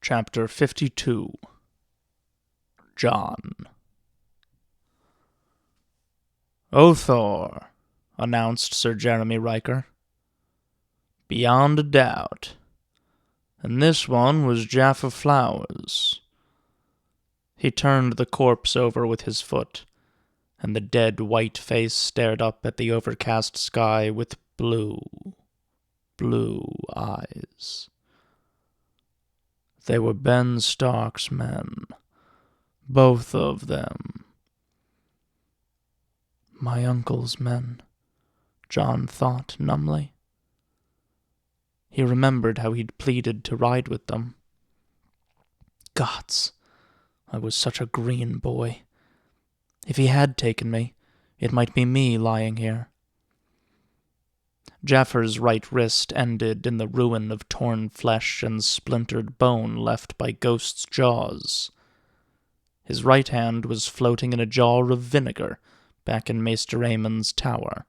Chapter 52. Jon. "Othor," announced Sir Jeremy Riker. "Beyond a doubt. And this one was Jaffa Flowers." He turned the corpse over with his foot, and the dead white face stared up at the overcast sky with blue eyes. They were Ben Stark's men, both of them. My uncle's men, Jon thought numbly. He remembered how he'd pleaded to ride with them. Gods, I was such a green boy. If he had taken me, it might be me lying here. Jaffar's right wrist ended in the ruin of torn flesh and splintered bone left by Ghost's jaws. His right hand was floating in a jar of vinegar back in Maester Aemon's tower.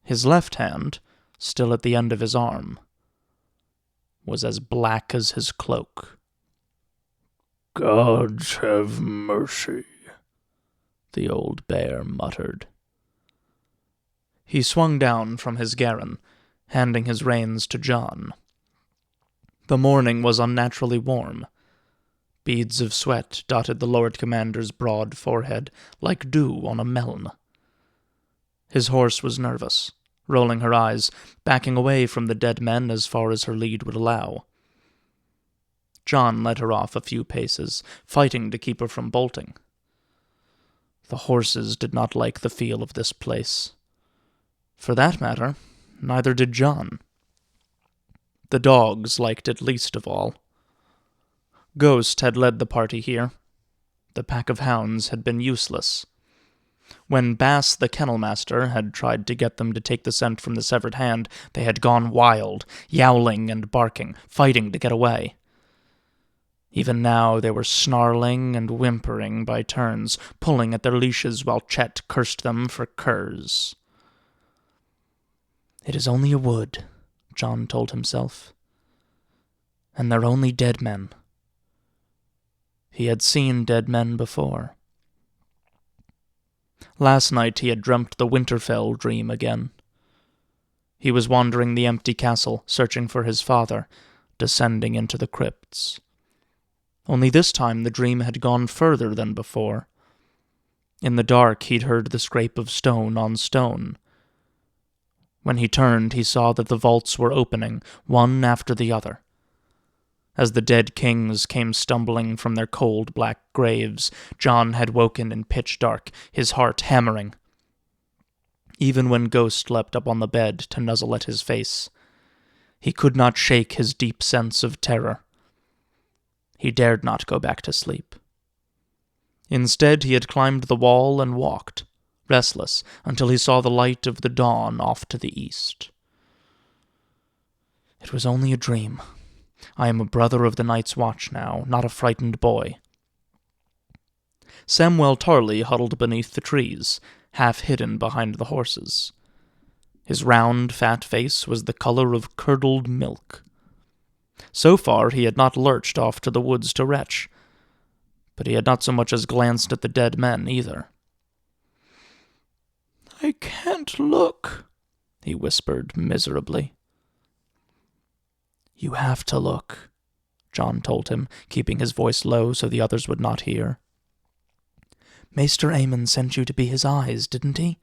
His left hand, still at the end of his arm, was as black as his cloak. "Gods have mercy," the old bear muttered. He swung down from his garron, handing his reins to Jon. The morning was unnaturally warm. Beads of sweat dotted the Lord Commander's broad forehead like dew on a melon. His horse was nervous, rolling her eyes, backing away from the dead men as far as her lead would allow. Jon led her off a few paces, fighting to keep her from bolting. The horses did not like the feel of this place. For that matter, neither did Jon. The dogs liked it least of all. Ghost had led the party here. The pack of hounds had been useless. When Bass the kennel master had tried to get them to take the scent from the severed hand, they had gone wild, yowling and barking, fighting to get away. Even now they were snarling and whimpering by turns, pulling at their leashes while Chet cursed them for curs. It is only a wood, Jon told himself. And they're only dead men. He had seen dead men before. Last night he had dreamt the Winterfell dream again. He was wandering the empty castle, searching for his father, descending into the crypts. Only this time the dream had gone further than before. In the dark he'd heard the scrape of stone on stone. When he turned, he saw that the vaults were opening, one after the other. As the dead kings came stumbling from their cold black graves, Jon had woken in pitch dark, his heart hammering. Even when Ghost leapt up on the bed to nuzzle at his face, he could not shake his deep sense of terror. He dared not go back to sleep. Instead, he had climbed the wall and walked, restless, until he saw the light of the dawn off to the east. It was only a dream. I am a brother of the Night's Watch now, not a frightened boy. Samwell Tarly huddled beneath the trees, half hidden behind the horses. His round, fat face was the color of curdled milk. So far he had not lurched off to the woods to retch, but he had not so much as glanced at the dead men either. "I can't look," he whispered miserably. "You have to look," Jon told him, keeping his voice low so the others would not hear. "Maester Aemon sent you to be his eyes, didn't he?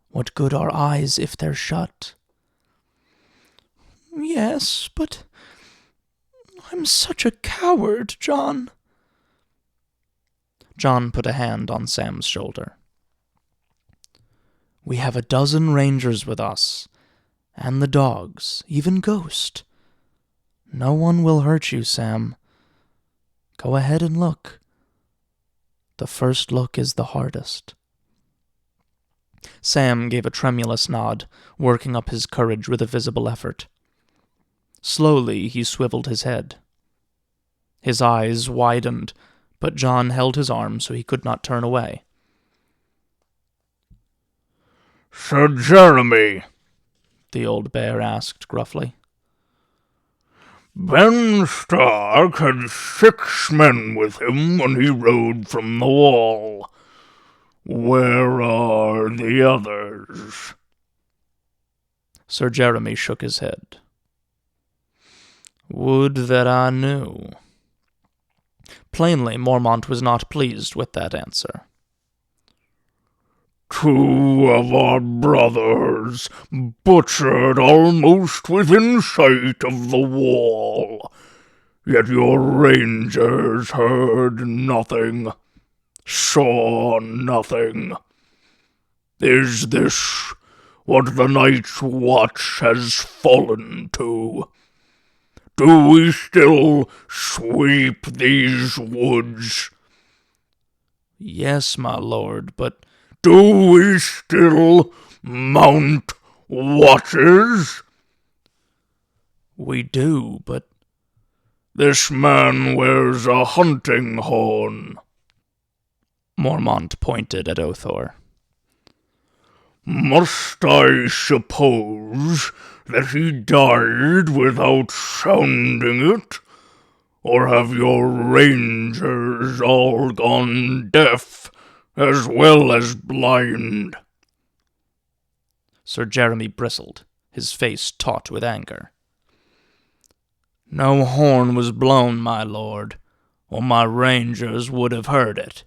What good are eyes if they're shut?" "Yes, but I'm such a coward, Jon." Jon put a hand on Sam's shoulder. "We have a dozen rangers with us, and the dogs, even Ghost. No one will hurt you, Sam. Go ahead and look. The first look is the hardest." Sam gave a tremulous nod, working up his courage with a visible effort. Slowly he swiveled his head. His eyes widened, but Jon held his arm so he could not turn away. "Sir Jeremy," the old bear asked gruffly, Ben Stark had 6 men with him when he rode from the wall. Where are the others?" Sir Jeremy shook his head. "Would that I knew." Plainly, Mormont was not pleased with that answer. "2 of our brothers, butchered almost within sight of the wall. Yet your rangers heard nothing, saw nothing. Is this what the Night's Watch has fallen to? Do we still sweep these woods?" "Yes, my lord, but—" "Do we still mount watches?" "We do, but—" "This man wears a hunting horn." Mormont pointed at Othor. "Must I suppose that he died without sounding it? Or have your rangers all gone deaf as well as blind?" Sir Jeremy bristled, his face taut with anger. "No horn was blown, my lord, or my rangers would have heard it.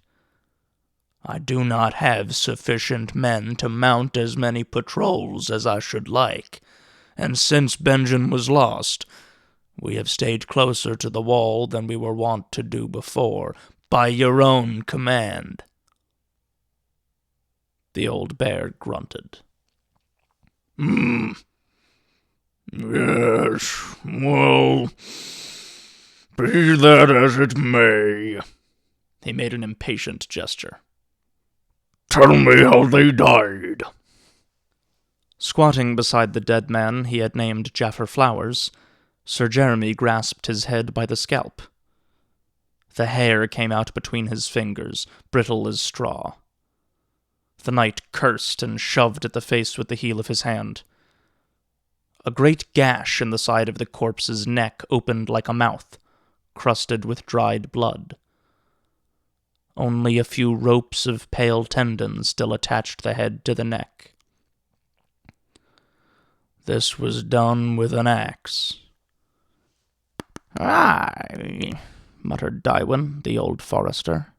I do not have sufficient men to mount as many patrols as I should like, and since Benjen was lost, we have stayed closer to the wall than we were wont to do before, by your own command." The old bear grunted. "Yes, well, be that as it may." He made an impatient gesture. "Tell me how they died." Squatting beside the dead man he had named Jaffer Flowers, Sir Jeremy grasped his head by the scalp. The hair came out between his fingers, brittle as straw. The knight cursed and shoved at the face with the heel of his hand. A great gash in the side of the corpse's neck opened like a mouth, crusted with dried blood. Only a few ropes of pale tendons still attached the head to the neck. "This was done with an axe." "Aye," muttered Dywin, the old forester.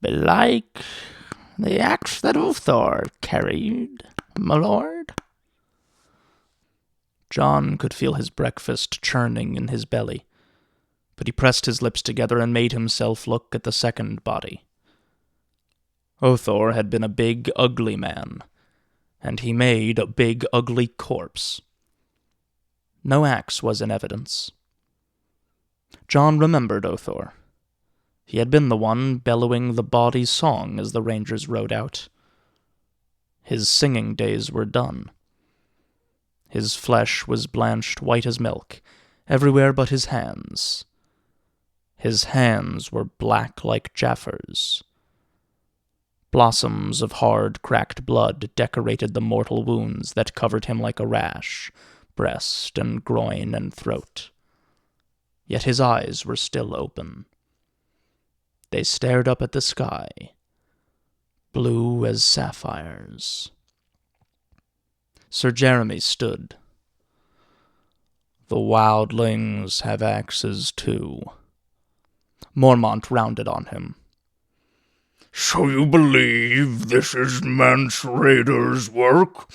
"Belike the axe that Othor carried, my lord." Jon could feel his breakfast churning in his belly, but he pressed his lips together and made himself look at the second body. Othor had been a big, ugly man, and he made a big, ugly corpse. No axe was in evidence. Jon remembered Othor. He had been the one bellowing the bawdy song as the rangers rode out. His singing days were done. His flesh was blanched white as milk, everywhere but his hands. His hands were black like Jaffer's. Blossoms of hard, cracked blood decorated the mortal wounds that covered him like a rash, breast and groin and throat. Yet his eyes were still open. They stared up at the sky, blue as sapphires. Sir Jeremy stood. "The wildlings have axes too." Mormont rounded on him. "So you believe this is Mance Raider's work?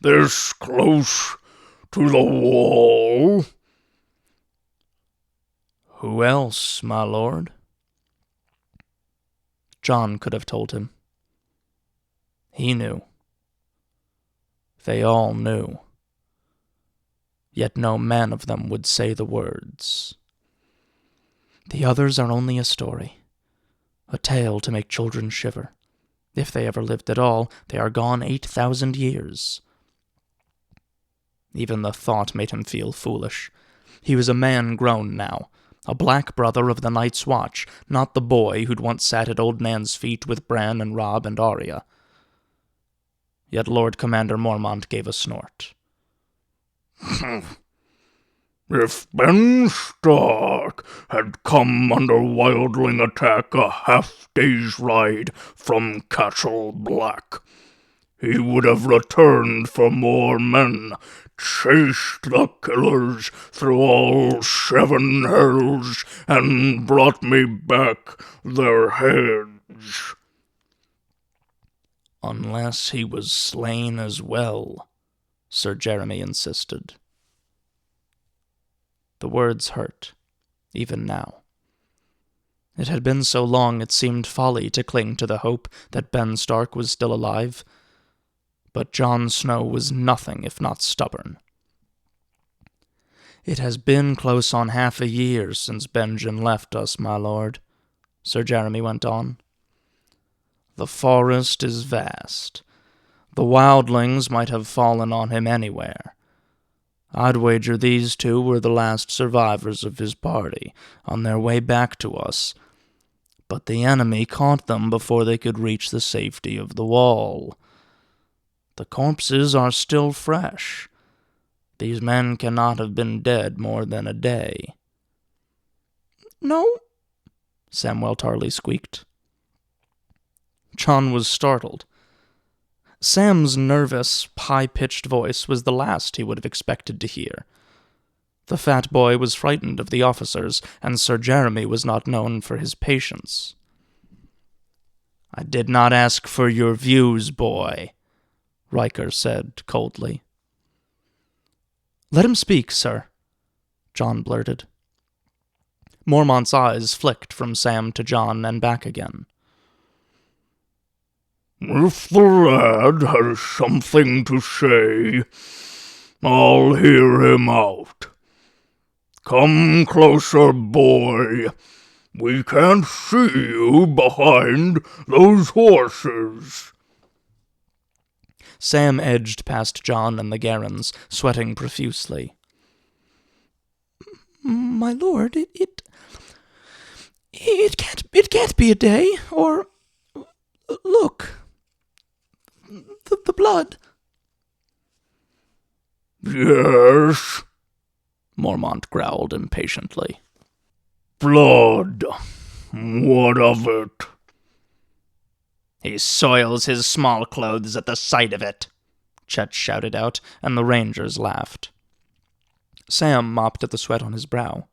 This close to the wall?" "Who else, my lord?" Jon could have told him. He knew. They all knew. Yet no man of them would say the words. The others are only a story, a tale to make children shiver. If they ever lived at all, they are gone 8,000 years. Even the thought made him feel foolish. He was a man grown now, a black brother of the Night's Watch, not the boy who'd once sat at old Nan's feet with Bran and Robb and Arya. Yet Lord Commander Mormont gave a snort. If Ben Stark had come under wildling attack a half-day's ride from Castle Black, he would have returned for more men, chased the killers through all 7 hells, and brought me back their heads. Unless he was slain as well, Sir Jeremy insisted. The words hurt, even now. It had been so long it seemed folly to cling to the hope that Ben Stark was still alive. But Jon Snow was nothing if not stubborn. "It has been close on half a year since Benjen left us, my lord," Sir Jeremy went on. "The forest is vast. The wildlings might have fallen on him anywhere. I'd wager these 2 were the last survivors of his party, on their way back to us. But the enemy caught them before they could reach the safety of the wall. The corpses are still fresh. These men cannot have been dead more than a day." "No," Samwell Tarly squeaked. Jon was startled. Sam's nervous, high-pitched voice was the last he would have expected to hear. The fat boy was frightened of the officers, and Sir Jeremy was not known for his patience. "I did not ask for your views, boy," Riker said coldly. "Let him speak, sir," Jon blurted. Mormont's eyes flicked from Sam to Jon and back again. "If the lad has something to say, I'll hear him out. Come closer, boy. We can't see you behind those horses." Sam edged past Jon and the Garrons, sweating profusely. "My lord, it can't be a day, or... Look, the blood." "Yes," Mormont growled impatiently. "Blood. What of it?" "He soils his small clothes at the sight of it," Chet shouted out, and the Rangers laughed. Sam mopped at the sweat on his brow.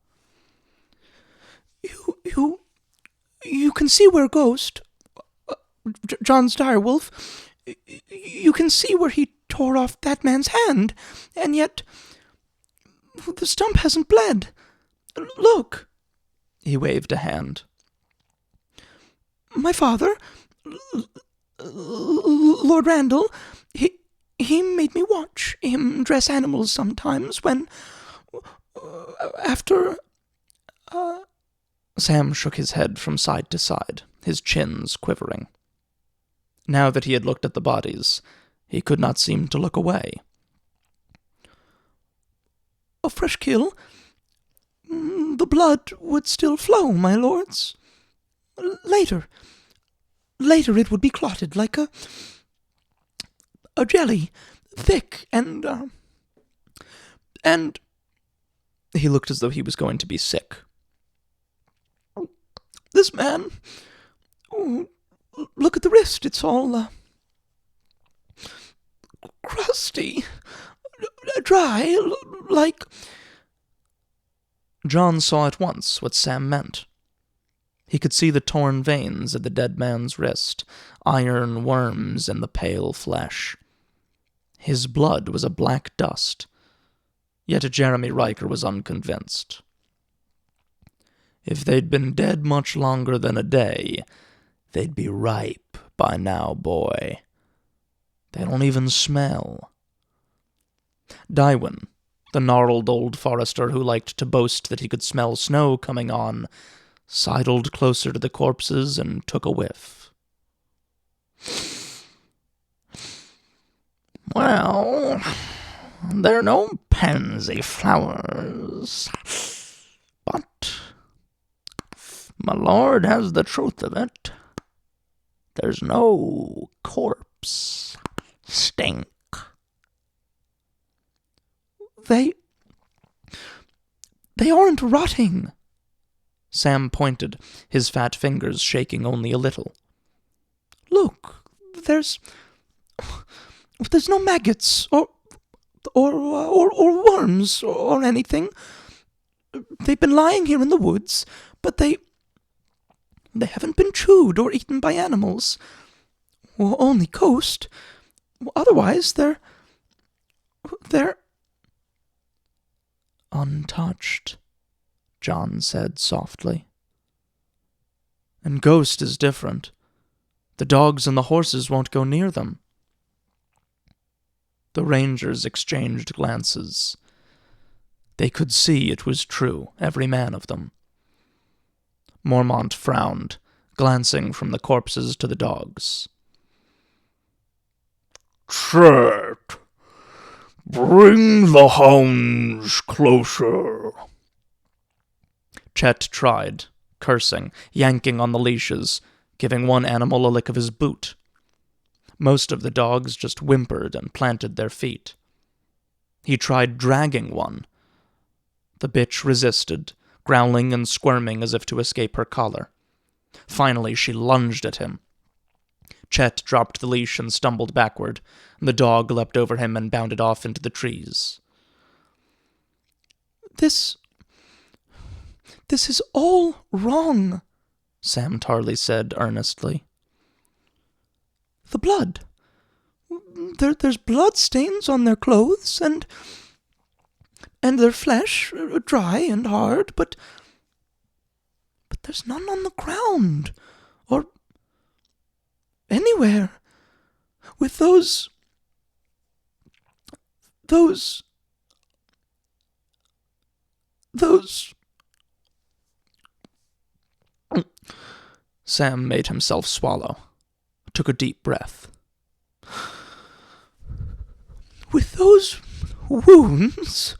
You can see where Ghost, Jon's direwolf, you can see where he tore off that man's hand, and yet the stump hasn't bled. Look." He waved a hand. "My father, Lord Randall, he made me watch him dress animals sometimes when, after..." Sam shook his head from side to side, his chins quivering. Now that he had looked at the bodies, he could not seem to look away. "A fresh kill. The blood would still flow, my lords. Later it would be clotted like a jelly, thick and... He looked as though he was going to be sick. "This man... look at the wrist, it's all... crusty, dry, like..." Jon saw at once what Sam meant. He could see the torn veins at the dead man's wrist, iron worms in the pale flesh. His blood was a black dust, yet Jeremy Riker was unconvinced. If they'd been dead much longer than a day, they'd be ripe by now, boy. They don't even smell. Dywyn, the gnarled old forester who liked to boast that he could smell snow coming on, sidled closer to the corpses and took a whiff. "Well, they're no pansy flowers, but my lord has the truth of it. There's no corpse stink." They They aren't rotting. Sam pointed, his fat fingers shaking only a little. Look, there's no maggots or worms or anything. They've been lying here in the woods, but they haven't been chewed or eaten by animals. Well, only coast. Otherwise, they're untouched, Jon said softly. And Ghost is different. The dogs and the horses won't go near them. The rangers exchanged glances. They could see it was true, every man of them. Mormont frowned, glancing from the corpses to the dogs. Chet, bring the hounds closer. Chet tried, cursing, yanking on the leashes, giving one animal a lick of his boot. Most of the dogs just whimpered and planted their feet. He tried dragging one. The bitch resisted, growling and squirming as if to escape her collar. Finally, she lunged at him. Chet dropped the leash and stumbled backward. The dog leapt over him and bounded off into the trees. This is all wrong, Sam Tarley said earnestly. The blood. There's blood stains on their clothes, and their flesh, dry and hard, but there's none on the ground, or anywhere. With those... Sam made himself swallow, took a deep breath. With those wounds,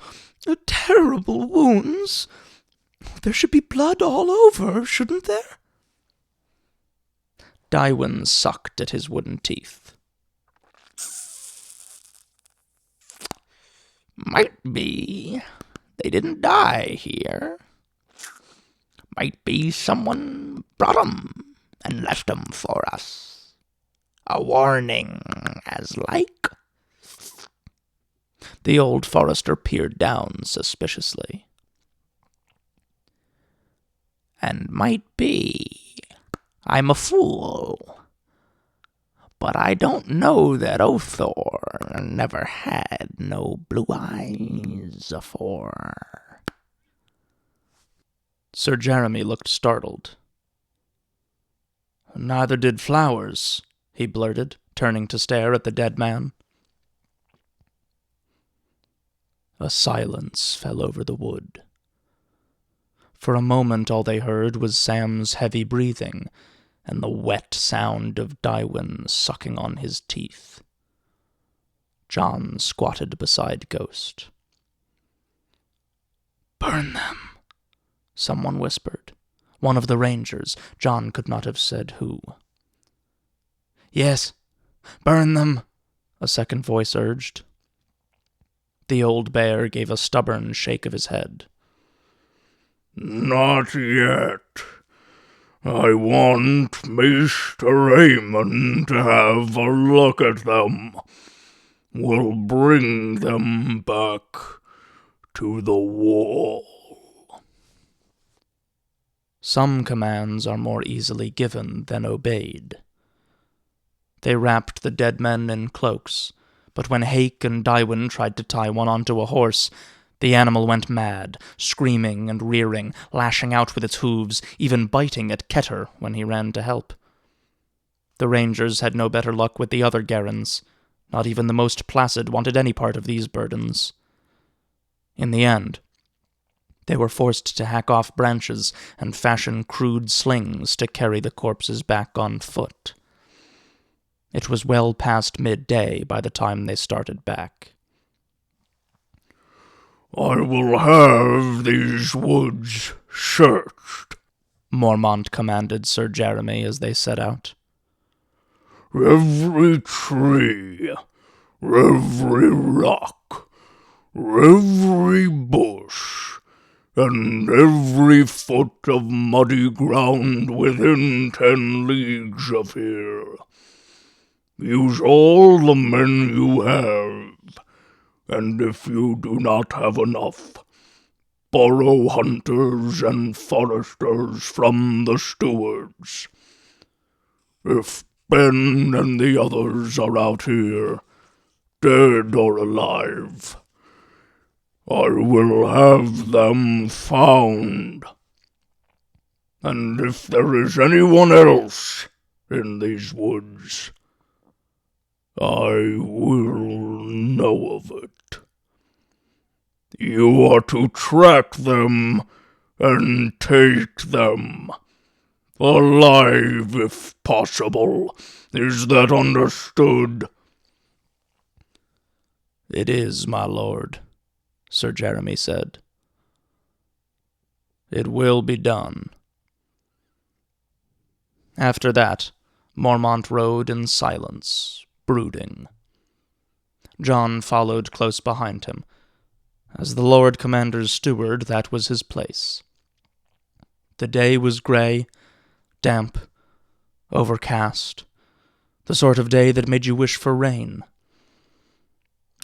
terrible wounds, there should be blood all over, shouldn't there? Dywin sucked at his wooden teeth. Might be. They didn't die here. Might be someone brought 'em and left 'em for us. A warning, as like. The old forester peered down suspiciously. And might be. I'm a fool. But I don't know that Othor never had no blue eyes afore. Sir Jeremy looked startled. Neither did Flowers, he blurted, turning to stare at the dead man. A silence fell over the wood. For a moment all they heard was Sam's heavy breathing and the wet sound of Dywin sucking on his teeth. Jon squatted beside Ghost. "Burn them," someone whispered. One of the rangers. Jon could not have said who. "Yes, burn them," a second voice urged. The old bear gave a stubborn shake of his head. Not yet. I want Mr. Raymond to have a look at them. We'll bring them back to the wall. Some commands are more easily given than obeyed. They wrapped the dead men in cloaks, but when Hake and Dywin tried to tie one onto a horse, the animal went mad, screaming and rearing, lashing out with its hooves, even biting at Ketter when he ran to help. The rangers had no better luck with the other Garrans. Not even the most placid wanted any part of these burdens. In the end, they were forced to hack off branches and fashion crude slings to carry the corpses back on foot. It was well past midday by the time they started back. I will have these woods searched, Mormont commanded Sir Jeremy as they set out. Every tree, every rock, every bush, and every foot of muddy ground within 10 leagues of here. Use all the men you have, and if you do not have enough, borrow hunters and foresters from the stewards. If Ben and the others are out here, dead or alive, I will have them found. And if there is anyone else in these woods, I will know of it. You are to track them and take them. Alive, if possible. Is that understood? "It is, my lord," Sir Jeremy said. "It will be done." After that, Mormont rode in silence, brooding. Jon followed close behind him. As the Lord Commander's steward, that was his place. The day was gray, damp, overcast, the sort of day that made you wish for rain.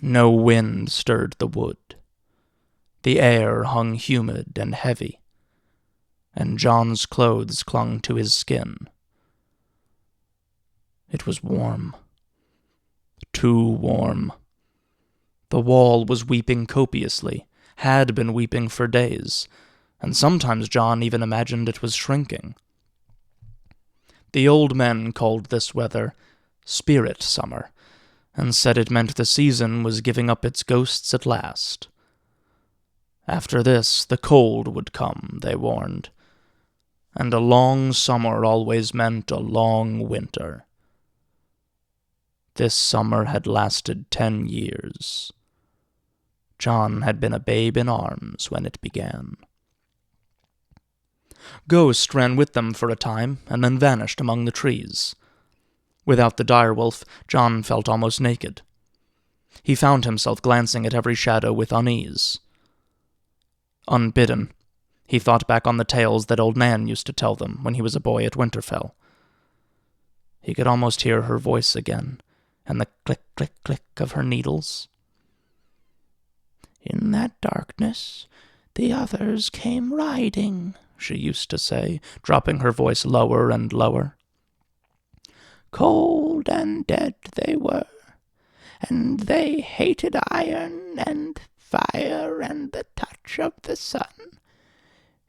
No wind stirred the wood. The air hung humid and heavy, and Jon's clothes clung to his skin. It was warm. Too warm. The wall was weeping copiously, had been weeping for days, and sometimes Jon even imagined it was shrinking. The old men called this weather spirit summer, and said it meant the season was giving up its ghosts at last. After this, the cold would come, they warned, and a long summer always meant a long winter. This summer had lasted 10 years. Jon had been a babe in arms when it began. Ghost ran with them for a time, and then vanished among the trees. Without the direwolf, Jon felt almost naked. He found himself glancing at every shadow with unease. Unbidden, he thought back on the tales that old Nan used to tell them when he was a boy at Winterfell. He could almost hear her voice again, and the click-click-click of her needles. "In that darkness, the others came riding," she used to say, dropping her voice lower and lower. "Cold and dead they were, and they hated iron and fire and the touch of the sun,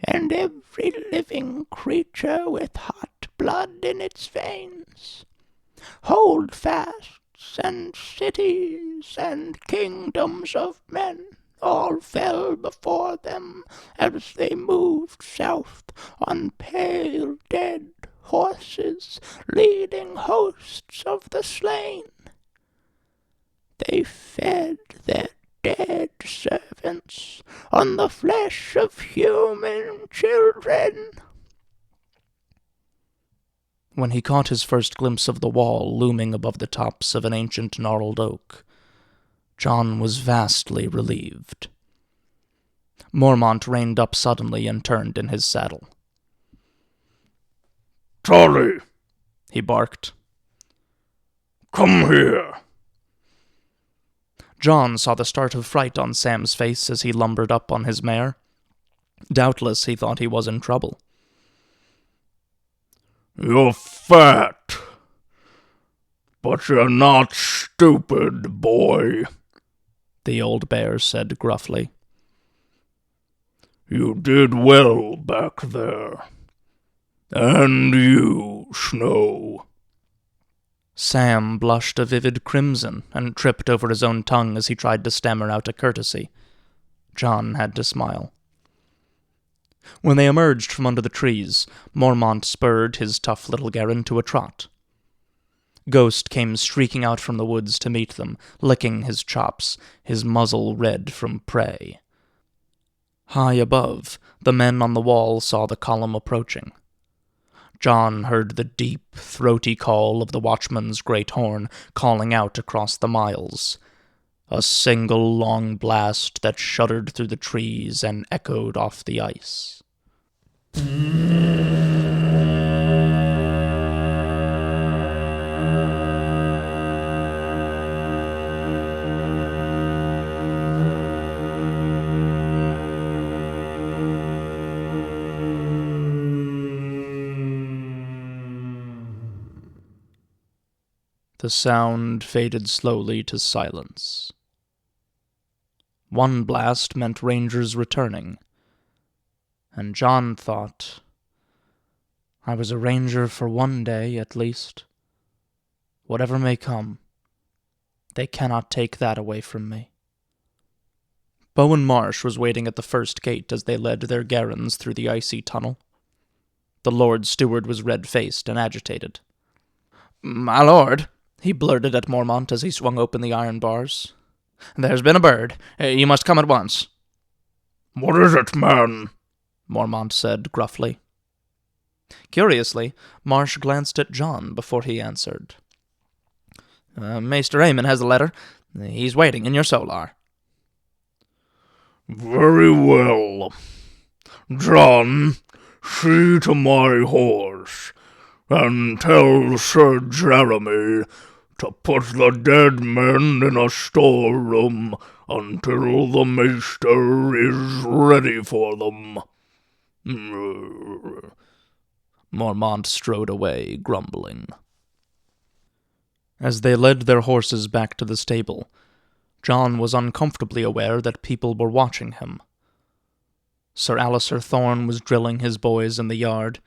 and every living creature with hot blood in its veins. Holdfasts and cities and kingdoms of men all fell before them as they moved south on pale dead horses, leading hosts of the slain. They fed their dead servants on the flesh of human children." When he caught his first glimpse of the wall looming above the tops of an ancient gnarled oak, Jon was vastly relieved. Mormont reined up suddenly and turned in his saddle. "Tolly," he barked. "come here." Jon saw the start of fright on Sam's face as he lumbered up on his mare. Doubtless he thought he was in trouble. "You're fat, but you're not stupid, boy," the old bear said gruffly. "You did well back there. And you, Snow." Sam blushed a vivid crimson and tripped over his own tongue as he tried to stammer out a courtesy. Jon had to smile. When they emerged from under the trees, Mormont spurred his tough little Garren to a trot. Ghost came streaking out from the woods to meet them, licking his chops, his muzzle red from prey. High above, the men on the wall saw the column approaching. Jon heard the deep, throaty call of the watchman's great horn calling out across the miles. A single long blast that shuddered through the trees and echoed off the ice. The sound faded slowly to silence. One blast meant rangers returning, and Jon thought, I was a ranger for one day at least. Whatever may come, they cannot take that away from me. Bowen Marsh was waiting at the first gate as they led their garrons through the icy tunnel. The Lord Steward was red-faced and agitated. "My lord," he blurted at Mormont as he swung open the iron bars, "there's been a bird. You must come at once." "What is it, man?" Mormont said gruffly. Curiously, Marsh glanced at Jon before he answered. "Maester Aemon has the letter. He's waiting in your solar." "Very well. Jon, see to my horse, and tell Sir Jeremy to put the dead men in a storeroom until the Maester is ready for them." Mormont strode away, grumbling. As they led their horses back to the stable, Jon was uncomfortably aware that people were watching him. Sir Alistair Thorne was drilling his boys in the yard,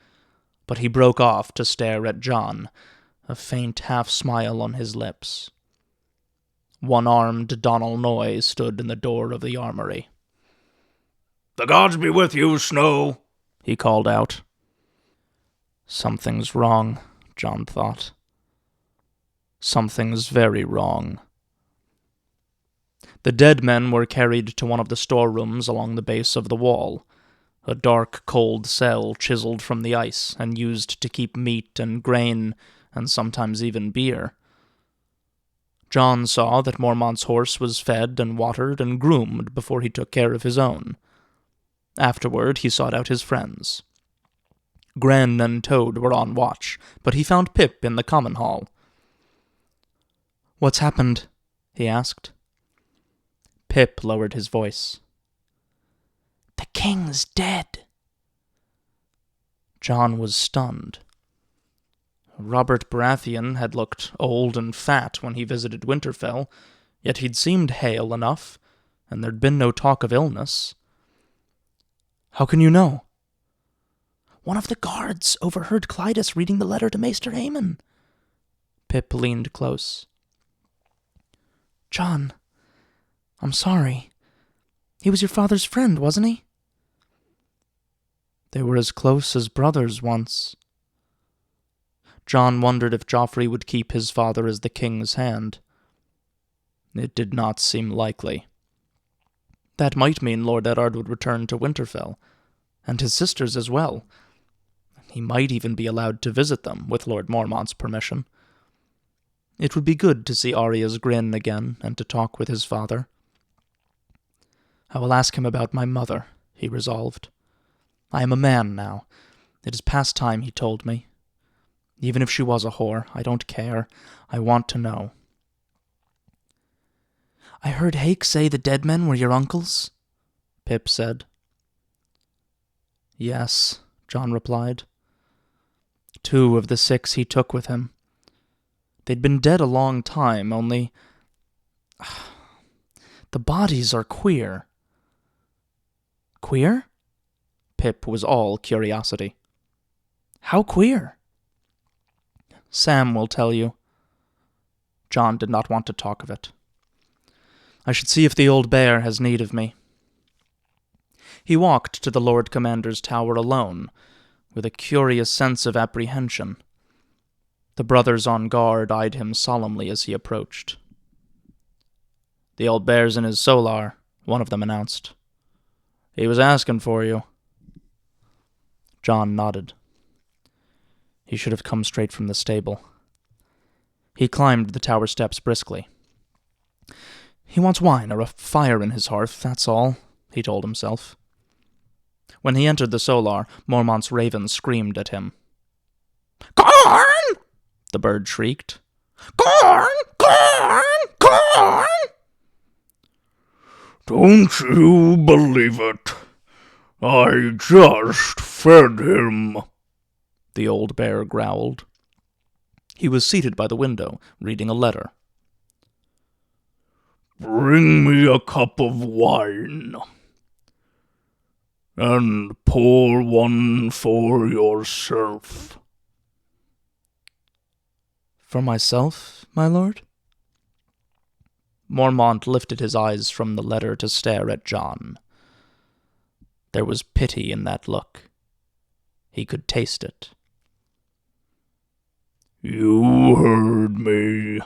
but he broke off to stare at Jon, a faint half-smile on his lips. One-armed Donal Noy stood in the door of the armory. "The gods be with you, Snow," he called out. Something's wrong, Jon thought. Something's very wrong. The dead men were carried to one of the storerooms along the base of the wall, a dark, cold cell chiseled from the ice and used to keep meat and grain and sometimes even beer. Jon saw that Mormont's horse was fed and watered and groomed before he took care of his own. Afterward, he sought out his friends. Gren and Toad were on watch, but he found Pip in the common hall. "What's happened?" he asked. Pip lowered his voice. "The king's dead." Jon was stunned. Robert Baratheon had looked old and fat when he visited Winterfell, yet he'd seemed hale enough, and there'd been no talk of illness. "How can you know?" "One of the guards overheard Clydas reading the letter to Maester Aemon." Pip leaned close. "Jon, I'm sorry. He was your father's friend, wasn't he?" "They were as close as brothers once." Jon wondered if Joffrey would keep his father as the king's hand. It did not seem likely. That might mean Lord Eddard would return to Winterfell, and his sisters as well. He might even be allowed to visit them, with Lord Mormont's permission. It would be good to see Arya's grin again, and to talk with his father. "I will ask him about my mother," he resolved. "I am a man now. It is past time he told me. Even if she was a whore, I don't care. I want to know." "I heard Hake say the dead men were your uncles," Pip said. "Yes," Jon replied. 2 of the 6 he took with him. They'd been dead a long time, only... the bodies are queer." "Queer?" Pip was all curiosity. "How queer?" "Sam will tell you." Jon did not want to talk of it. "I should see if the old bear has need of me." He walked to the Lord Commander's tower alone, with a curious sense of apprehension. The brothers on guard eyed him solemnly as he approached. "The old bear's in his solar," one of them announced. "He was asking for you." Jon nodded. He should have come straight from the stable. He climbed the tower steps briskly. He wants wine or a fire in his hearth, that's all, he told himself. When he entered the solar, Mormont's raven screamed at him. "Corn!" The bird shrieked. "Corn! Corn! Corn!" Don't you believe it? I just fed him, the old bear growled. He was seated by the window, reading a letter. Bring me a cup of wine, and pour one for yourself. For myself, my lord? Mormont lifted his eyes from the letter to stare at Jon. There was pity in that look. He could taste it. You heard me.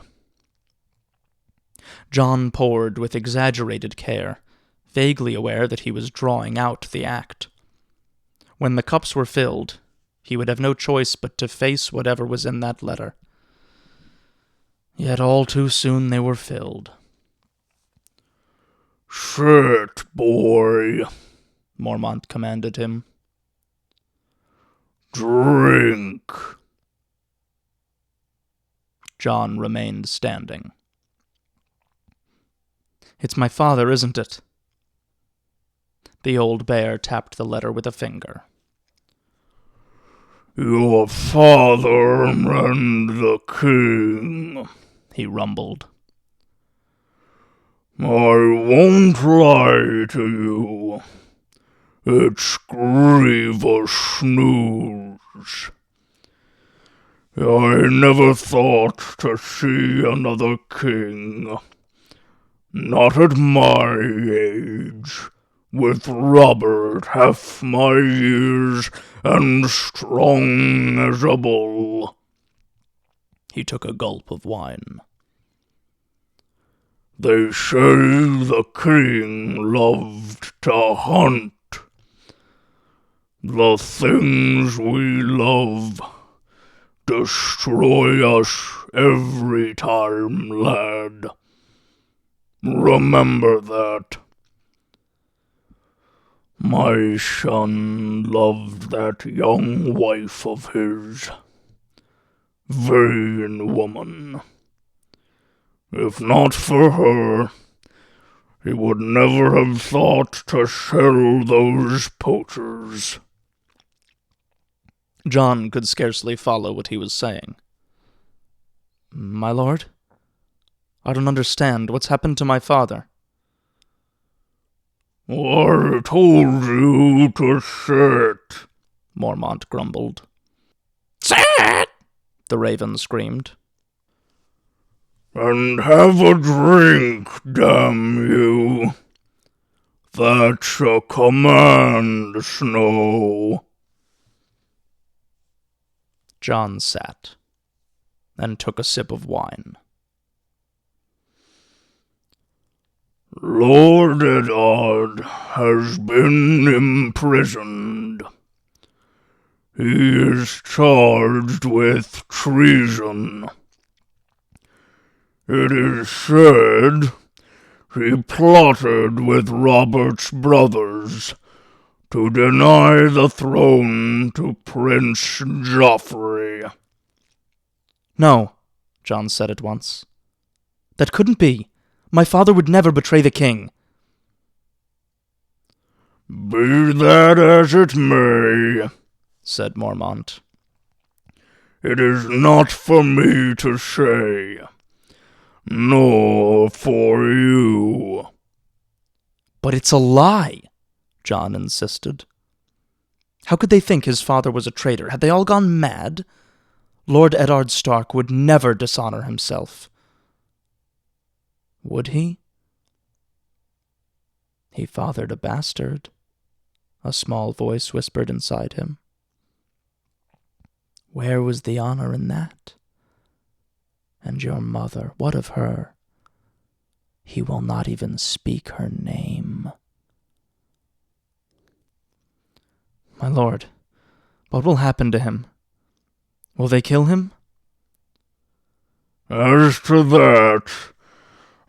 Jon poured with exaggerated care, vaguely aware that he was drawing out the act. When the cups were filled, he would have no choice but to face whatever was in that letter. Yet all too soon they were filled. Sit, boy, Mormont commanded him. Drink. Jon remained standing. It's my father, isn't it? The old bear tapped the letter with a finger. Your father and the king, he rumbled. I won't lie to you. It's grievous news. I never thought to see another king. Not at my age, with Robert half my years and strong as a bull. He took a gulp of wine. They say the king loved to hunt. The things we love destroy us every time, lad. Remember that. My son loved that young wife of his, vain woman. If not for her, he would never have thought to sell those poachers. Jon could scarcely follow what he was saying. My lord? I don't understand. What's happened to my father? I told you to sit, Mormont grumbled. "Sit!" the raven screamed. And have a drink, damn you. That's a command, Snow. Jon sat and took a sip of wine. Lord Eddard has been imprisoned. He is charged with treason. It is said he plotted with Robert's brothers to deny the throne to Prince Joffrey. No, Jon said at once. That couldn't be. My father would never betray the king. Be that as it may, said Mormont. it is not for me to say, nor for you. But it's a lie, Jon insisted. How could they think his father was a traitor? Had they all gone mad? Lord Eddard Stark would never dishonor himself. Would he? He fathered a bastard, a small voice whispered inside him. Where was the honor in that? And your mother, what of her? He will not even speak her name. My lord, what will happen to him? Will they kill him? As to that,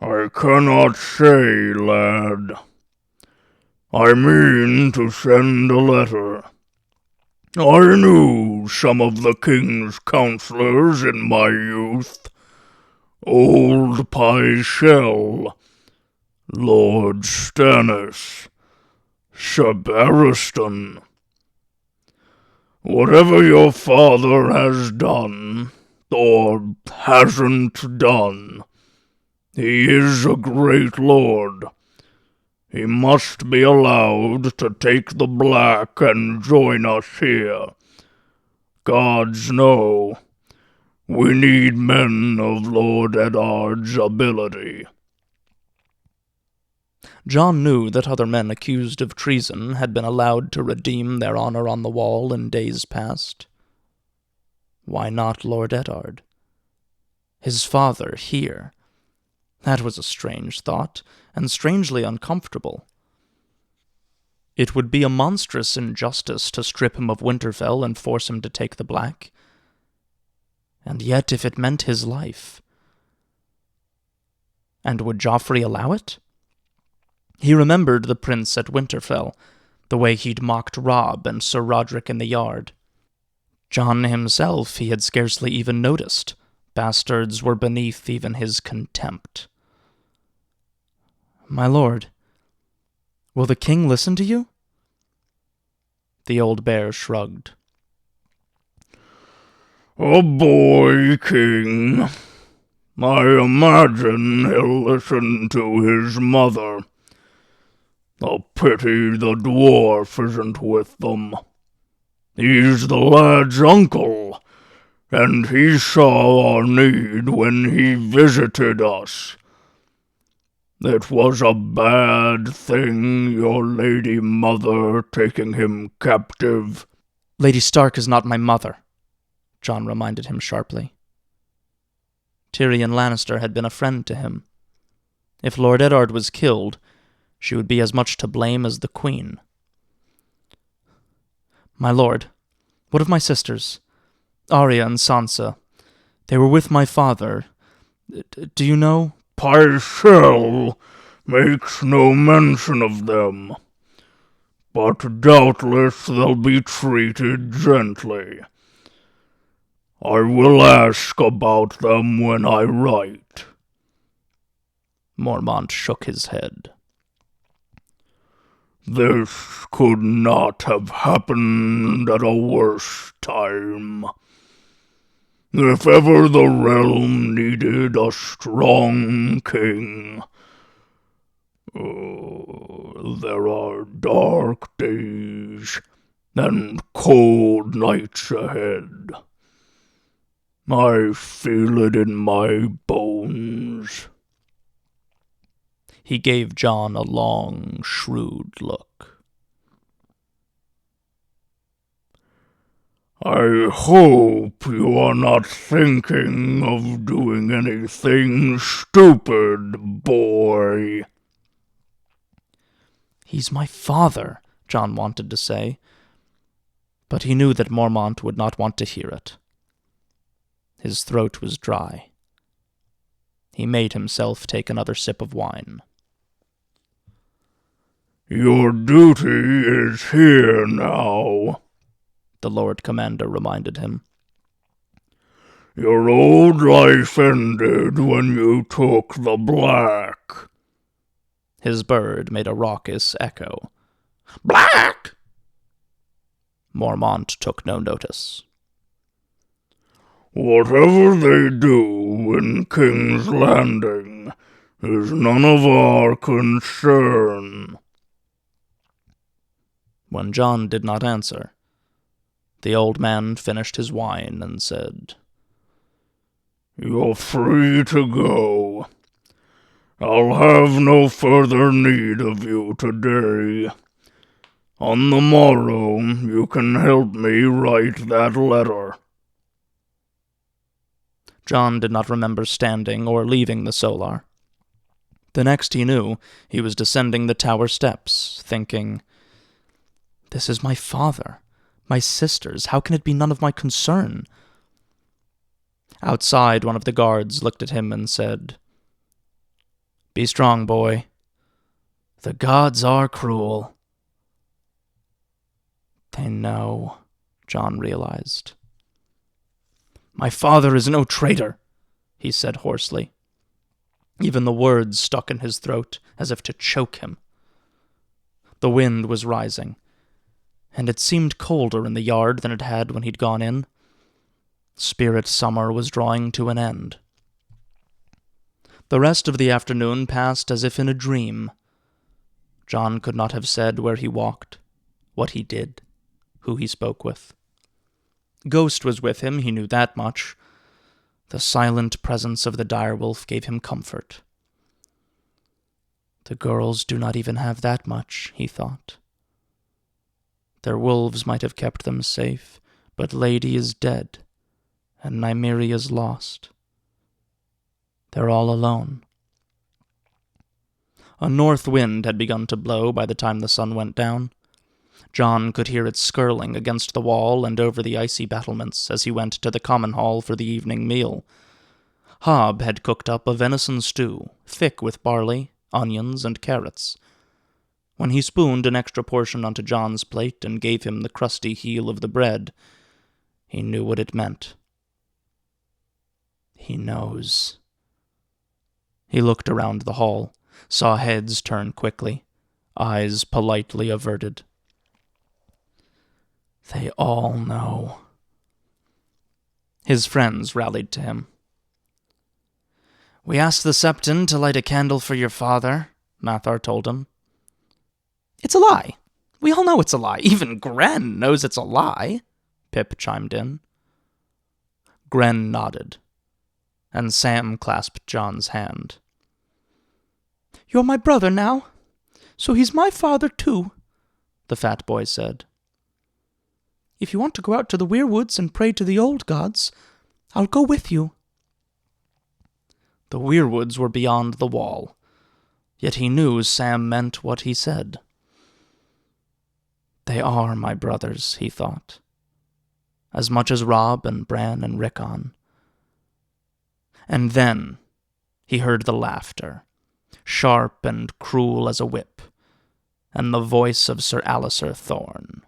I cannot say, lad. I mean to send a letter. I knew some of the king's counselors in my youth. Old Pyshell, Lord Stannis, Sir Barristan. Whatever your father has done, or hasn't done, he is a great lord. He must be allowed to take the Black and join us here. Gods know, we need men of Lord Eddard's ability. Jon knew that other men accused of treason had been allowed to redeem their honor on the wall in days past. Why not Lord Eddard? His father here. That was a strange thought, and strangely uncomfortable. It would be a monstrous injustice to strip him of Winterfell and force him to take the Black. And yet, if it meant his life... And would Joffrey allow it? He remembered the prince at Winterfell, the way he'd mocked Robb and Sir Roderick in the yard. Jon himself he had scarcely even noticed. Bastards were beneath even his contempt. My lord, will the king listen to you? The old bear shrugged. A boy king. I imagine he'll listen to his mother. A pity the dwarf isn't with them. He's the lad's uncle, and he saw our need when he visited us. It was a bad thing, your lady mother taking him captive. Lady Stark is not my mother, Jon reminded him sharply. Tyrion Lannister had been a friend to him. If Lord Eddard was killed, she would be as much to blame as the Queen. My lord, what of my sisters? Arya and Sansa. They were with my father. Do you know? Pycelle makes no mention of them, but doubtless they'll be treated gently. I will ask about them when I write. Mormont shook his head. This could not have happened at a worse time. If ever the realm needed a strong king, there are dark days and cold nights ahead. I feel it in my bones. He gave Jon a long, shrewd look. I hope you are not thinking of doing anything stupid, boy. He's my father, Jon wanted to say, but he knew that Mormont would not want to hear it. His throat was dry. He made himself take another sip of wine. Your duty is here now, the Lord Commander reminded him. Your old life ended when you took the Black. His bird made a raucous echo. Black! Mormont took no notice. Whatever they do in King's Landing is none of our concern. When Jon did not answer, the old man finished his wine and said, You're free to go. I'll have no further need of you today. On the morrow, you can help me write that letter. Jon did not remember standing or leaving the solar. The next he knew, he was descending the tower steps, thinking, This is my father, my sisters. How can it be none of my concern? Outside, one of the guards looked at him and said, Be strong, boy. The gods are cruel. They know, Jon realized. My father is no traitor, he said hoarsely. Even the words stuck in his throat as if to choke him. The wind was rising, and it seemed colder in the yard than it had when he'd gone in. Spirit summer was drawing to an end. The rest of the afternoon passed as if in a dream. Jon could not have said where he walked, what he did, who he spoke with. Ghost was with him, he knew that much. The silent presence of the direwolf gave him comfort. The girls do not even have that much, he thought. Their wolves might have kept them safe, but Lady is dead, and Nymeria's lost. They're all alone. A north wind had begun to blow by the time the sun went down. Jon could hear it skirling against the wall and over the icy battlements as he went to the common hall for the evening meal. Hob had cooked up a venison stew, thick with barley, onions, and carrots. When he spooned an extra portion onto Jon's plate and gave him the crusty heel of the bread, he knew what it meant. He knows. He looked around the hall, saw heads turn quickly, eyes politely averted. They all know. His friends rallied to him. We asked the Septon to light a candle for your father, Mathar told him. It's a lie. We all know it's a lie. Even Gren knows it's a lie, Pip chimed in. Gren nodded, and Sam clasped Jon's hand. You're my brother now, so he's my father too, the fat boy said. If you want to go out to the Weirwoods and pray to the old gods, I'll go with you. The Weirwoods were beyond the wall, yet he knew Sam meant what he said. They are my brothers, he thought, as much as Rob and Bran and Rickon. And then he heard the laughter, sharp and cruel as a whip, and the voice of Sir Alistair Thorne.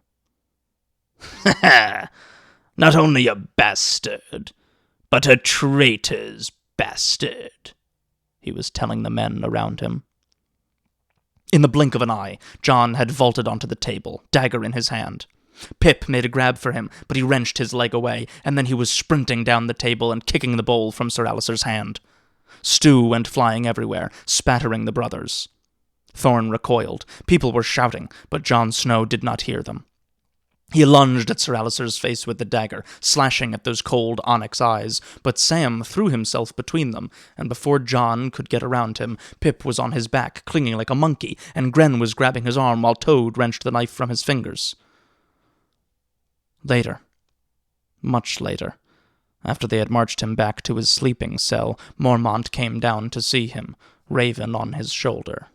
Not only a bastard, but a traitor's bastard, he was telling the men around him. In the blink of an eye, Jon had vaulted onto the table, dagger in his hand. Pip made a grab for him, but he wrenched his leg away, and then he was sprinting down the table and kicking the bowl from Sir Alistair's hand. Stew went flying everywhere, spattering the brothers. Thorne recoiled. People were shouting, but Jon Snow did not hear them. He lunged at Sir Alistair's face with the dagger, slashing at those cold onyx eyes, but Sam threw himself between them, and before Jon could get around him, Pip was on his back, clinging like a monkey, and Gren was grabbing his arm while Toad wrenched the knife from his fingers. Later, much later, after they had marched him back to his sleeping cell, Mormont came down to see him, Raven on his shoulder.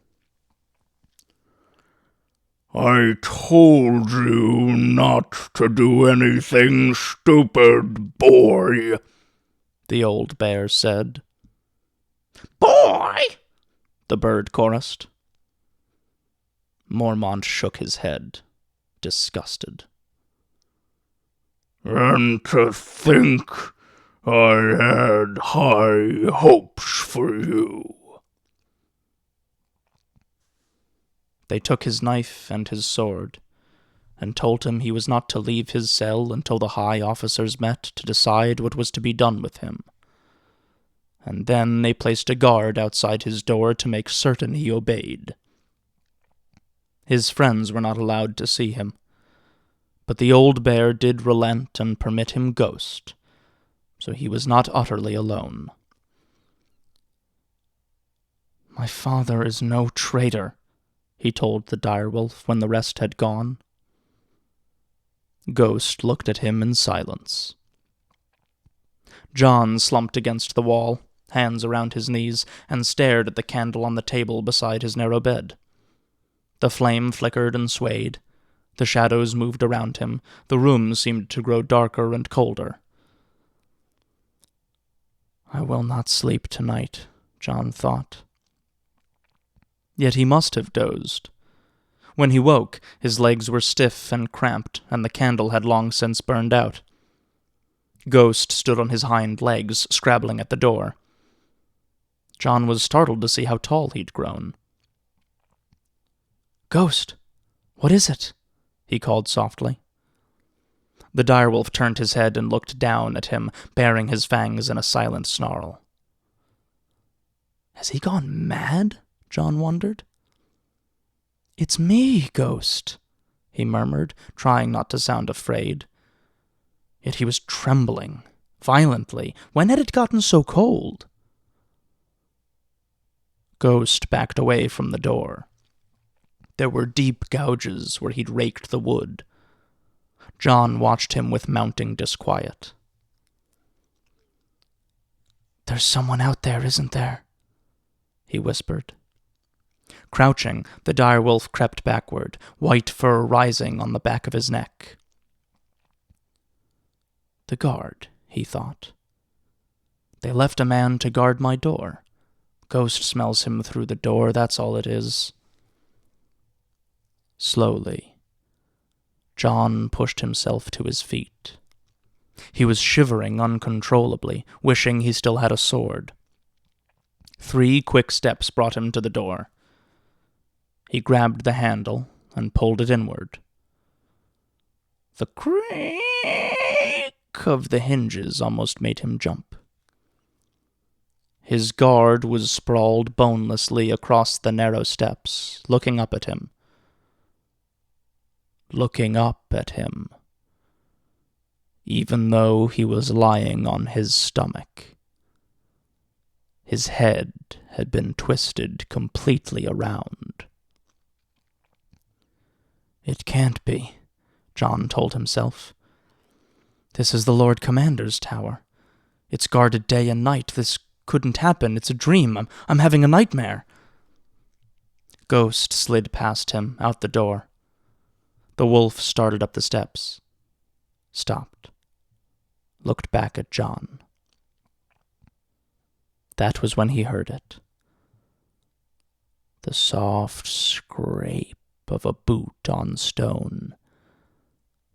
I told you not to do anything stupid, boy, the old bear said. Boy! The bird chorused. Mormont shook his head, disgusted. And to think I had high hopes for you. They took his knife and his sword, and told him he was not to leave his cell until the high officers met to decide what was to be done with him. And then they placed a guard outside his door to make certain he obeyed. His friends were not allowed to see him, but the old bear did relent and permit him ghost, so he was not utterly alone. My father is no traitor, he told the direwolf when the rest had gone. Ghost looked at him in silence. Jon slumped against the wall, hands around his knees, and stared at the candle on the table beside his narrow bed. The flame flickered and swayed. The shadows moved around him. The room seemed to grow darker and colder. I will not sleep tonight, Jon thought. Yet he must have dozed. When he woke, his legs were stiff and cramped, and the candle had long since burned out. Ghost stood on his hind legs, scrabbling at the door. Jon was startled to see how tall he'd grown. "Ghost, what is it?" he called softly. The direwolf turned his head and looked down at him, baring his fangs in a silent snarl. Has he gone mad? Jon wondered. "It's me, Ghost," he murmured, trying not to sound afraid. Yet he was trembling, violently. When had it gotten so cold? Ghost backed away from the door. There were deep gouges where he'd raked the wood. Jon watched him with mounting disquiet. "There's someone out there, isn't there?" he whispered. Crouching, the direwolf crept backward, white fur rising on the back of his neck. The guard, he thought. They left a man to guard my door. Ghost smells him through the door, that's all it is. Slowly, Jon pushed himself to his feet. He was shivering uncontrollably, wishing he still had a sword. 3 quick steps brought him to the door. He grabbed the handle and pulled it inward. The creak of the hinges almost made him jump. His guard was sprawled bonelessly across the narrow steps, looking up at him. Looking up at him, even though he was lying on his stomach. His head had been twisted completely around. It can't be, Jon told himself. This is the Lord Commander's tower. It's guarded day and night. This couldn't happen. It's a dream. I'm having a nightmare. Ghost slid past him, out the door. The wolf started up the steps. Stopped. Looked back at Jon. That was when he heard it. The soft scrape of a boot on stone.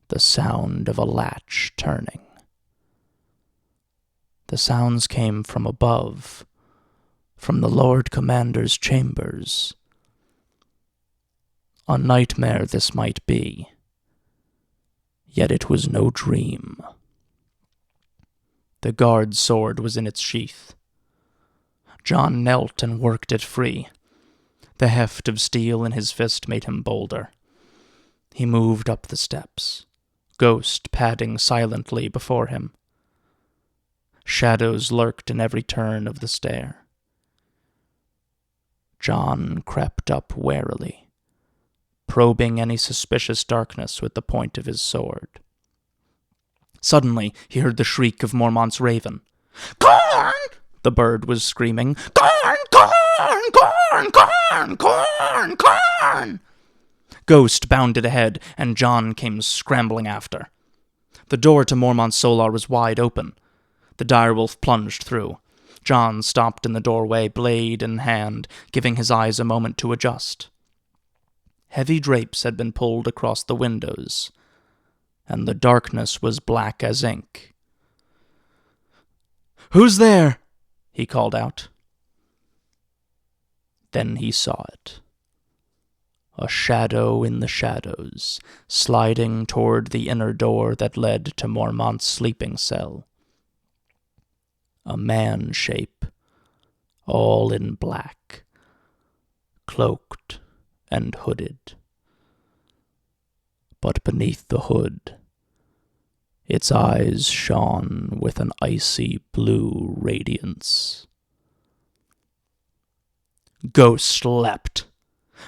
The sound of a latch turning. The sounds came from above, from the Lord Commander's chambers. A nightmare this might be, yet it was no dream. The guard's sword was in its sheath. Jon knelt and worked it free. The heft of steel in his fist made him bolder. He moved up the steps, Ghost padding silently before him. Shadows lurked in every turn of the stair. Jon crept up warily, probing any suspicious darkness with the point of his sword. Suddenly, he heard the shriek of Mormont's raven. "Corn!" the bird was screaming. "Corn! Corn! Corn! Corn! Corn! Corn!" Ghost bounded ahead, and Jon came scrambling after. The door to Mormont's solar was wide open. The direwolf plunged through. Jon stopped in the doorway, blade in hand, giving his eyes a moment to adjust. Heavy drapes had been pulled across the windows, and the darkness was black as ink. "Who's there?" he called out. Then he saw it. A shadow in the shadows, sliding toward the inner door that led to Mormont's sleeping cell. A man shape, all in black, cloaked and hooded. But beneath the hood, its eyes shone with an icy blue radiance. Ghost leapt.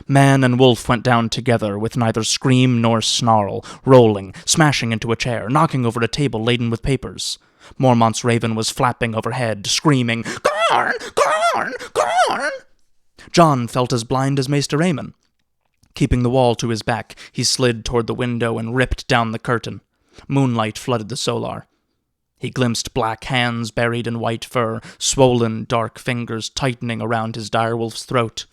Man and wolf went down together, with neither scream nor snarl, rolling, smashing into a chair, knocking over a table laden with papers. Mormont's raven was flapping overhead, screaming, "Corn! Corn! Corn!" Jon felt as blind as Maester Aemon. Keeping the wall to his back, he slid toward the window and ripped down the curtain. Moonlight flooded the solar. He glimpsed black hands buried in white fur, swollen, dark fingers tightening around his direwolf's throat.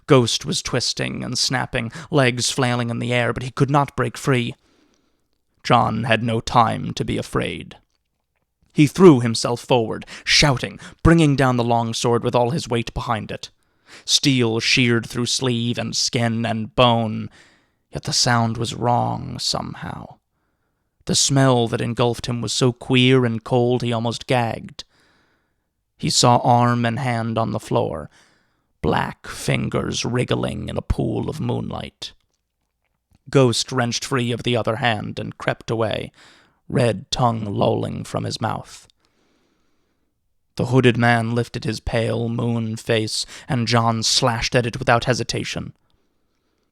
Ghost was twisting and snapping, legs flailing in the air, but he could not break free. Jon had no time to be afraid. He threw himself forward, shouting, bringing down the longsword with all his weight behind it. Steel sheared through sleeve and skin and bone, yet the sound was wrong somehow. The smell that engulfed him was so queer and cold he almost gagged. He saw arm and hand on the floor, black fingers wriggling in a pool of moonlight. Ghost wrenched free of the other hand and crept away, red tongue lolling from his mouth. The hooded man lifted his pale moon face, and Jon slashed at it without hesitation.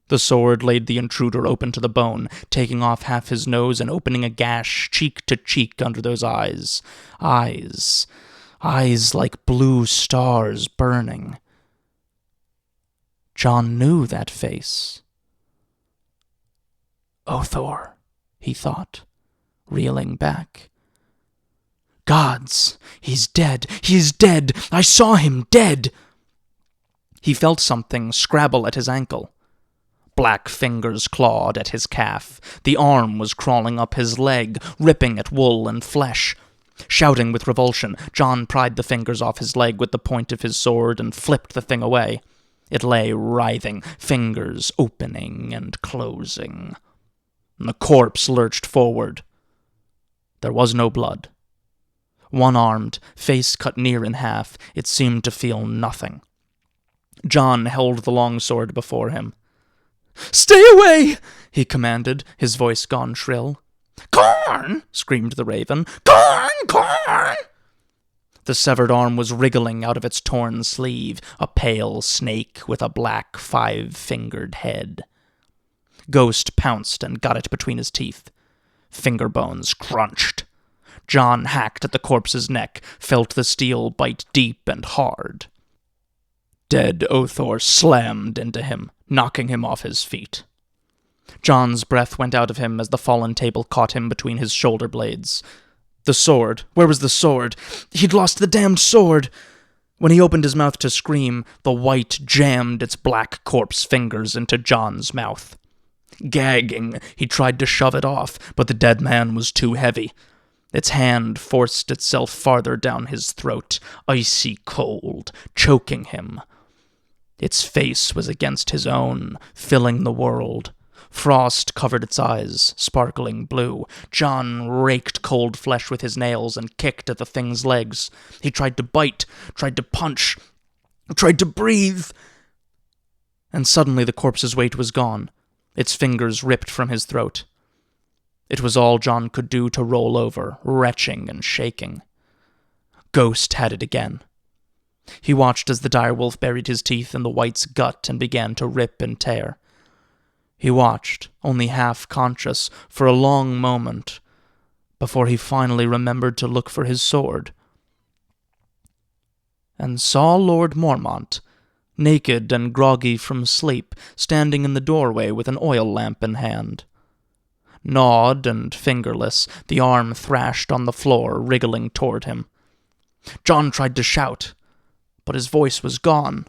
The sword laid the intruder open to the bone, taking off half his nose and opening a gash cheek to cheek under those eyes. Eyes like blue stars burning. Jon knew that face. Othor, he thought, reeling back. Gods! He's dead! He's dead! I saw him dead! He felt something scrabble at his ankle. Black fingers clawed at his calf. The arm was crawling up his leg, ripping at wool and flesh. Shouting with revulsion, Jon pried the fingers off his leg with the point of his sword and flipped the thing away. It lay writhing, fingers opening and closing. The corpse lurched forward. There was no blood. One-armed, face cut near in half, it seemed to feel nothing. Jon held the longsword before him. "Stay away!" he commanded, his voice gone shrill. "Corn!" screamed the raven. "Corn! Corn!" The severed arm was wriggling out of its torn sleeve, a pale snake with a black five-fingered head. Ghost pounced and got it between his teeth. Finger bones crunched. Jon hacked at the corpse's neck, felt the steel bite deep and hard. Dead Othor slammed into him, knocking him off his feet. Jon's breath went out of him as the fallen table caught him between his shoulder blades. The sword. Where was the sword? He'd lost the damned sword! When he opened his mouth to scream, the white jammed its black corpse fingers into Jon's mouth. Gagging, he tried to shove it off, but the dead man was too heavy. Its hand forced itself farther down his throat, icy cold, choking him. Its face was against his own, filling the world. Frost covered its eyes, sparkling blue. Jon raked cold flesh with his nails and kicked at the thing's legs. He tried to bite, tried to punch, tried to breathe. And suddenly the corpse's weight was gone. Its fingers ripped from his throat. It was all Jon could do to roll over, retching and shaking. Ghost had it again. He watched as the direwolf buried his teeth in the white's gut and began to rip and tear. He watched, only half conscious, for a long moment, before he finally remembered to look for his sword. And saw Lord Mormont, naked and groggy from sleep, standing in the doorway with an oil lamp in hand. Gnawed and fingerless, the arm thrashed on the floor, wriggling toward him. Jon tried to shout, but his voice was gone.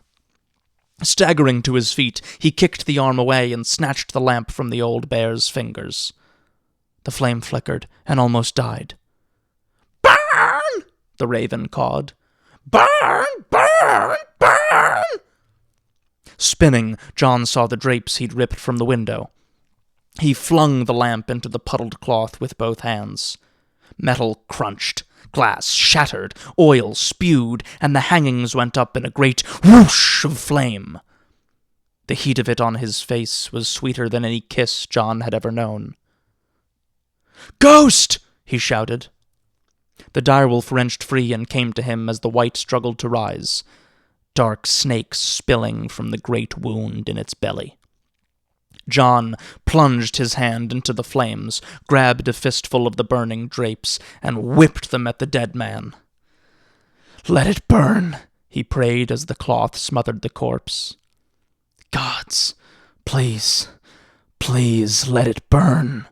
Staggering to his feet, he kicked the arm away and snatched the lamp from the old bear's fingers. The flame flickered and almost died. "Burn!" the raven cawed. "Burn! Burn! Burn!" Spinning, Jon saw the drapes he'd ripped from the window. He flung the lamp into the puddled cloth with both hands. Metal crunched. Glass shattered, oil spewed, and the hangings went up in a great whoosh of flame. The heat of it on his face was sweeter than any kiss Jon had ever known. "Ghost!" he shouted. The direwolf wrenched free and came to him as the white struggled to rise, dark snakes spilling from the great wound in its belly. Jon plunged his hand into the flames, grabbed a fistful of the burning drapes, and whipped them at the dead man. "Let it burn," he prayed as the cloth smothered the corpse. "Gods, please, please let it burn."